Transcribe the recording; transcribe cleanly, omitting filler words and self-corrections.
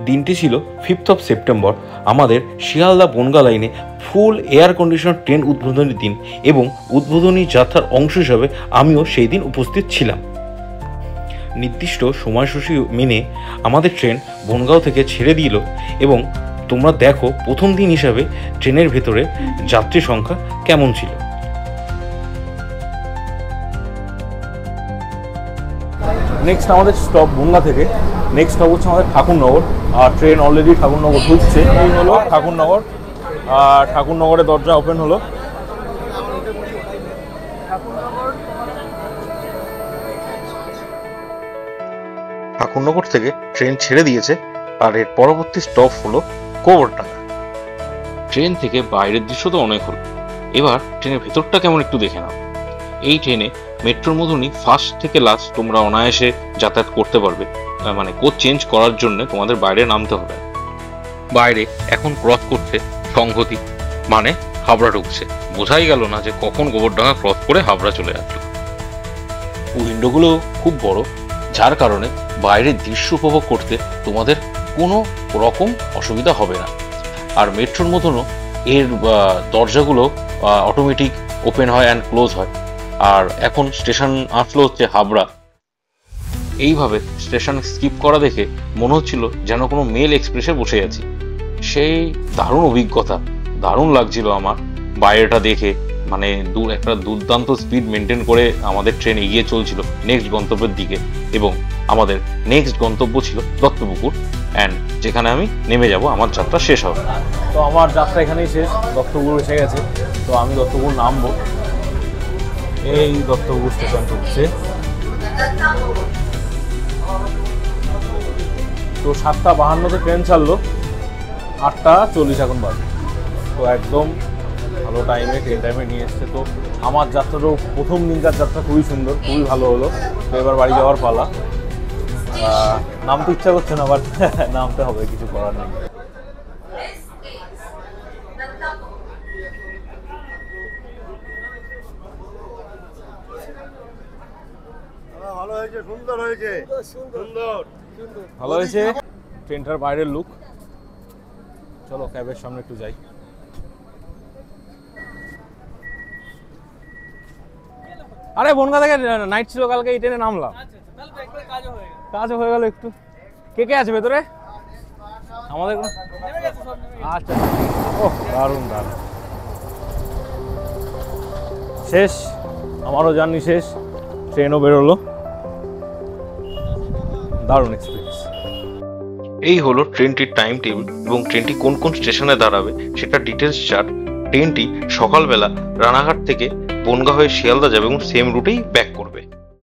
দিনটি ছিল 5 সেপ্টেম্বর, আমাদের শিয়ালদা বনগাঁ লাইনে ফুল এয়ার কন্ডিশনার ট্রেন উদ্বোধনী দিন, এবং উদ্বোধনী যাত্রার অংশ হিসাবে আমিও সেই দিন উপস্থিত ছিলাম। নির্দিষ্ট সময়সূচি মেনে আমাদের ট্রেন বনগাঁও থেকে ছেড়ে দিল, এবং তোমরা দেখো প্রথম দিন হিসাবে ট্রেনের ভেতরে যাত্রী সংখ্যা কেমন ছিল। নেক্সট আমাদের স্টপ বনগাঁ থেকে, নেক্সট স্টপ হচ্ছে আমাদের ঠাকুরনগর। আর ট্রেন অলরেডি ঠাকুরনগর ঢুকছে। এই হলো ঠাকুরনগর, আর ঠাকুরনগরের দরজা ওপেন হলো। ঠাকুরনগর থেকে ট্রেন ছেড়ে দিয়েছে, আর এর পরবর্তী স্টপ হলো গোবরডাঙ্গা। ট্রেন থেকে বাইরের দৃশ্য তো অনেক হলো, এবার ট্রেনের ভেতরটা কেমন একটু দেখে নাও। এই ট্রেনে মেট্রোর মতনই ফার্স্ট থেকে লাস্ট তোমরা অনায়াসে যাতায়াত করতে পারবে, মানে কোচ চেঞ্জ করার জন্য তোমাদের বাইরে নামতে হবে। বাইরে এখন ক্রস করছে সংহতি, মানে হাবড়া ঢুকছে। বোঝাই গেল না যে কখন গোবরডাঙ্গা ক্রস করে হাবড়া চলে আসলো। উইন্ডোগুলো খুব বড়, যার কারণে বাইরের দৃশ্য উপভোগ করতে তোমাদের কোনো রকম অসুবিধা হবে না। আর মেট্রোর মতনও এর দরজাগুলো অটোমেটিক ওপেন হয় অ্যান্ড ক্লোজ হয়। আর এখন স্টেশন আসলো হচ্ছে হাবড়া। এইভাবে স্টেশন স্কিপ করা দেখে মনে হচ্ছিল যেন কোনো মেল এক্সপ্রেসে বসে আছি। সেই দারুণ অভিজ্ঞতা, দারুণ লাগছিল আমার বাইরেটা দেখে। মানে একটা দুর্দান্ত স্পিড মেনটেন করে আমাদের ট্রেন এগিয়ে চলছিল নেক্সট গন্তব্যের দিকে, এবং আমাদের নেক্সট গন্তব্য ছিল দত্তপুকুর, অ্যান্ড যেখানে আমি নেমে যাব, আমার যাত্রা শেষ হবে। তো আমার যাত্রা এখানেই শেষ, দত্তপুকুর এসে গেছে। তো আমি দত্তপুকুর নামবো। এই দত্তপুকুর স্টেশন ঢুকছে। তো 7:52 ট্রেন ছাড়লো, 8:40 এখন বাজে। তো একদম ভালো টাইমে, ট্রেন টাইমে নিয়ে এসছে। তো আমার যাত্রাটাও প্রথম দিনকার যাত্রা খুবই সুন্দর, খুবই ভালো হলো। তো এবার বাড়ি যাওয়ার পালা। নামতে ইচ্ছা করছে না, বাট নামতে হবে, কিছু করার নেই। ভালো হয়েছে, সুন্দর হয়েছে, সুন্দর ভালো হয়েছে। ট্রেনটার বাইরের লুক। চলো ক্যাবের সামনে একটু যাই। আরে বনগাঁ থেকে নাইট ছিল কালকে, এই ট্রেনে নামলাম। কাজও হয়ে গেল একটু। কে কে আছে ভেতরে? আমাদের আচ্ছা, ও দারুণ দারুণ। শেষ, আমারও জার্নি শেষ, ট্রেনও বেরোলো। দারুণ এক্সপিরিয়েন্স। এই হলো ট্রেনটির টাইম টেবিল, এবং ট্রেনটি কোন কোন স্টেশনে দাঁড়াবে সেটা ডিটেলস চার্ট। ট্রেনটি সকালবেলা রানাঘাট থেকে বনগাঁ হয়ে শিয়ালদা যাবে এবং সেম রুটেই ব্যাক করবে।